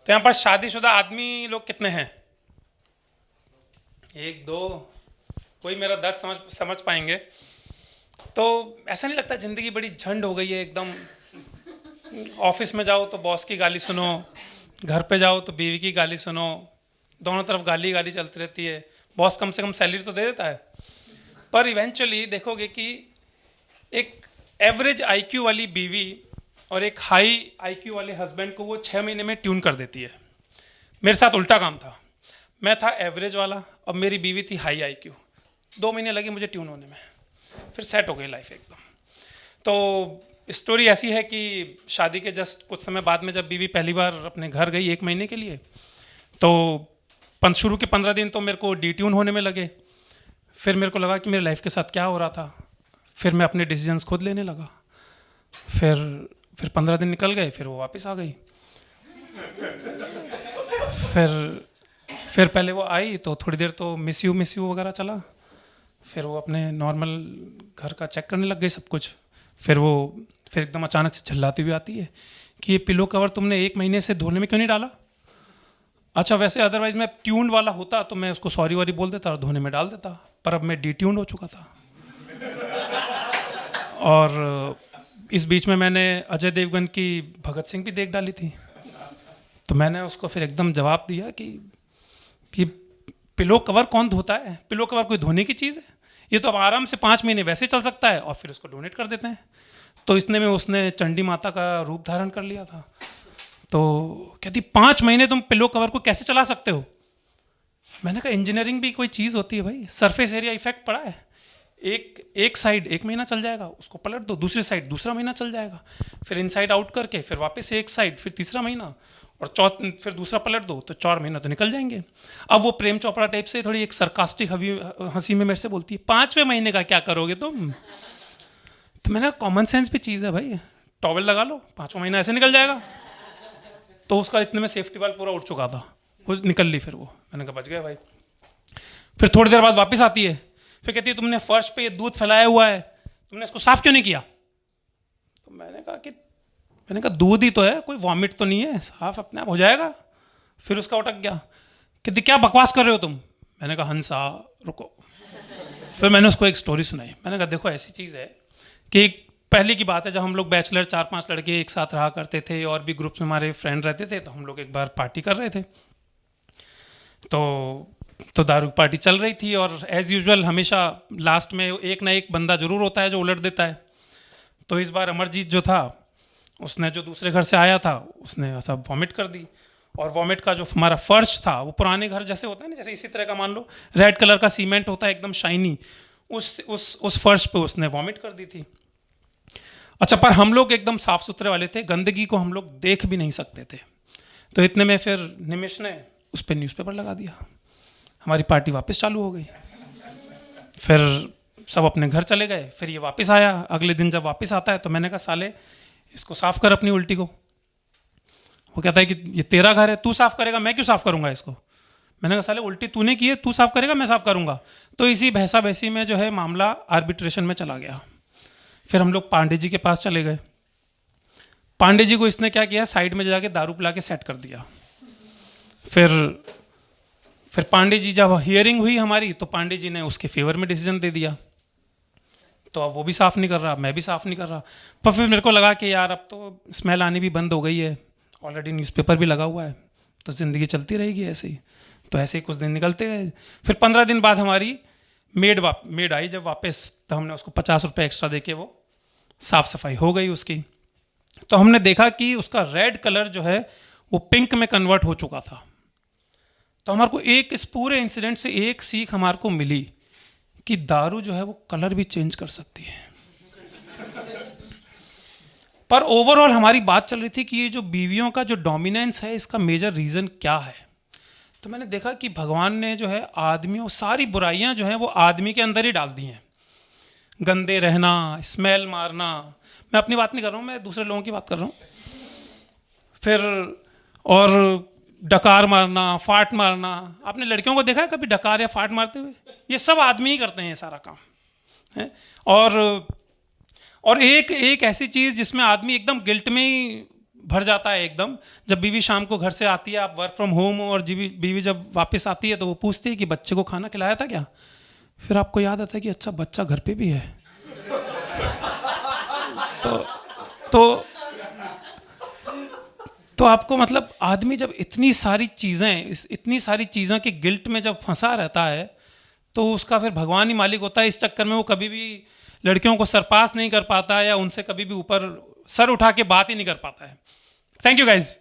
तो यहाँ पर शादीशुदा आदमी लोग कितने हैं? एक दो, कोई मेरा दर्द समझ समझ पाएंगे? तो ऐसा नहीं लगता जिंदगी बड़ी झंड हो गई है एकदम? ऑफिस में जाओ तो बॉस की गाली सुनो, घर पे जाओ तो बीवी की गाली सुनो, दोनों तरफ गाली गाली चलती रहती है। बॉस कम से कम सैलरी तो दे देता है, पर इवेंचुअली देखोगे कि एक एवरेज आईक्यू वाली बीवी और एक हाई आईक्यू वाले हस्बैंड को वो 6 महीने में ट्यून कर देती है। मेरे साथ उल्टा काम था, मैं था एवरेज वाला और मेरी बीवी थी हाई आईक्यू। 2 महीने लगे मुझे ट्यून होने में, फिर सेट हो गई लाइफ एकदम। तो स्टोरी ऐसी है कि शादी के जस्ट कुछ समय बाद में जब बीवी पहली बार अपने घर गई 1 महीने के लिए, तो शुरू के 15 दिन तो मेरे को डिट्यून होने में लगे। फिर मेरे को लगा कि मेरी लाइफ के साथ क्या हो रहा था। फिर मैं अपने डिसीजंस खुद लेने लगा। फिर 15 दिन निकल गए, फिर वो वापस आ गई। फिर पहले वो आई तो थोड़ी देर तो मिस यू वगैरह चला। फिर वो अपने नॉर्मल घर का चेक करने लग गई सब कुछ। फिर एकदम अचानक से चिल्लाती हुई आती है कि ये पिलो कवर तुमने 1 महीने से धोने में क्यों नहीं डाला? अच्छा, वैसे अदरवाइज मैं ट्यून्ड वाला होता तो मैं उसको सॉरी वॉरी बोल देता और धोने में डाल देता, पर अब मैं डिट्यून्ड हो चुका था। और इस बीच में मैंने अजय देवगन की भगत सिंह भी देख डाली थी। तो मैंने उसको फिर एकदम जवाब दिया कि पिलो कवर कौन धोता है? पिलो कवर कोई धोने की चीज़ है? ये तो अब आराम से 5 महीने वैसे चल सकता है और फिर उसको डोनेट कर देते हैं। तो इतने में उसने चंडी माता का रूप धारण कर लिया था। तो कहती 5 महीने तुम पिलो कवर को कैसे चला सकते हो? मैंने कहा इंजीनियरिंग भी कोई चीज़ होती है भाई, सरफेस एरिया इफेक्ट पड़ा है। एक साइड 1 महीना चल जाएगा, उसको पलट दो, दूसरी साइड दूसरा महीना चल जाएगा, फिर इनसाइड आउट करके फिर वापस एक साइड, फिर तीसरा महीना, और फिर दूसरा पलट दो तो 4 महीना तो निकल जाएंगे। अब वो प्रेम चोपड़ा टाइप से थोड़ी एक सरकास्टिक हंसी में मेरे से बोलती है 5वें महीने का क्या करोगे तुम? तो मैंने कॉमन सेंस भी चीज़ है भाई, टॉवेल लगा लो, 5वां महीना ऐसे निकल जाएगा। तो उसका इतने में सेफ्टी वाल पूरा उठ चुका था, वो निकल ली। फिर वो मैंने कहा बच गया भाई। फिर थोड़ी देर बाद वापस आती है, फिर कहती है तुमने फर्श पे ये दूध फैलाया हुआ है, तुमने इसको साफ क्यों नहीं किया? तो मैंने कहा दूध ही तो है, कोई वॉमिट तो नहीं है, साफ अपने आप हो जाएगा। फिर उसका अटक गया, कहती क्या बकवास कर रहे हो तुम? मैंने कहा हंसा रुको। फिर मैंने उसको एक स्टोरी सुनाई। मैंने कहा देखो ऐसी चीज़ है कि पहले की बात है, जब हम लोग बैचलर 4-5 लड़के एक साथ रहा करते थे और भी ग्रुप्स में हमारे फ्रेंड रहते थे, तो हम लोग एक बार पार्टी कर रहे थे। तो दारू पार्टी चल रही थी और एज़ यूजुअल हमेशा लास्ट में एक ना एक बंदा ज़रूर होता है जो उलट देता है। तो इस बार अमरजीत जो था, उसने जो दूसरे घर से आया था, उसने ऐसा वॉमिट कर दी। और वॉमिट का जो हमारा फर्श था वो पुराने घर जैसे होता है ना, जैसे इसी तरह का मान लो रेड कलर का सीमेंट होता है एकदम शाइनी, उस फर्श पे उसने वॉमिट कर दी थी। अच्छा, पर हम लोग एकदम साफ सुथरे वाले थे, गंदगी को हम लोग देख भी नहीं सकते थे। तो इतने में फिर निमिष ने उस पर न्यूज़पेपर लगा दिया, हमारी पार्टी वापस चालू हो गई। फिर सब अपने घर चले गए। फिर ये वापस आया, अगले दिन जब वापस आता है तो मैंने कहा साले इसको साफ कर अपनी उल्टी को। वो कहता है कि ये तेरा घर है, तू साफ करेगा, मैं क्यों साफ करूंगा इसको? मैंने कहा साले उल्टी तूने की है, तू साफ करेगा मैं साफ करूंगा? तो इसी भैंसा भैंसी में जो है मामला आर्बिट्रेशन में चला गया। फिर हम लोग पांडे जी के पास चले गए। पांडे जी को इसने क्या किया, साइड में जाके दारू पिला के सेट कर दिया। फिर पांडे जी जब हियरिंग हुई हमारी, तो पांडे जी ने उसके फेवर में डिसीजन दे दिया। तो अब वो भी साफ़ नहीं कर रहा, मैं भी साफ़ नहीं कर रहा। पर फिर मेरे को लगा कि यार अब तो स्मेल आनी भी बंद हो गई है, ऑलरेडी न्यूज़पेपर भी लगा हुआ है, तो ज़िंदगी चलती रहेगी ऐसे ही। तो ऐसे ही कुछ दिन निकलते गए। फिर 15 दिन बाद हमारी मेड आई जब वापस, तो हमने उसको 50 रुपये एक्स्ट्रा दे के वो साफ़ सफाई हो गई उसकी। तो हमने देखा कि उसका रेड कलर जो है वो पिंक में कन्वर्ट हो चुका था। तो हमारे को इस पूरे इंसिडेंट से एक सीख हमारे को मिली कि दारू जो है वो कलर भी चेंज कर सकती है। पर ओवरऑल हमारी बात चल रही थी कि ये जो बीवियों का जो डोमिनेंस है, इसका मेजर रीज़न क्या है। तो मैंने देखा कि भगवान ने जो है आदमियों, सारी बुराइयां जो हैं वो आदमी के अंदर ही डाल दी हैं। गंदे रहना, स्मेल मारना, मैं अपनी बात नहीं कर रहा हूँ, मैं दूसरे लोगों की बात कर रहा हूँ। फिर और डकार मारना, फाट मारना। आपने लड़कियों को देखा है कभी डकार या फाट मारते हुए? ये सब आदमी ही करते हैं ये सारा काम है। और एक ऐसी चीज़ जिसमें आदमी एकदम गिल्ट में ही भर जाता है एकदम। जब बीवी शाम को घर से आती है, आप वर्क फ्रॉम होम हो, और बीवी जब वापस आती है तो वो पूछती है कि बच्चे को खाना खिलाया था क्या? फिर आपको याद आता है कि अच्छा बच्चा घर पे भी है। तो तो आपको मतलब आदमी जब इतनी सारी चीज़ें की गिल्ट में जब फंसा रहता है तो उसका फिर भगवान ही मालिक होता है। इस चक्कर में वो कभी भी लड़कियों को सरपास नहीं कर पाता है या उनसे कभी भी ऊपर सर उठा के बात ही नहीं कर पाता है। Thank you guys.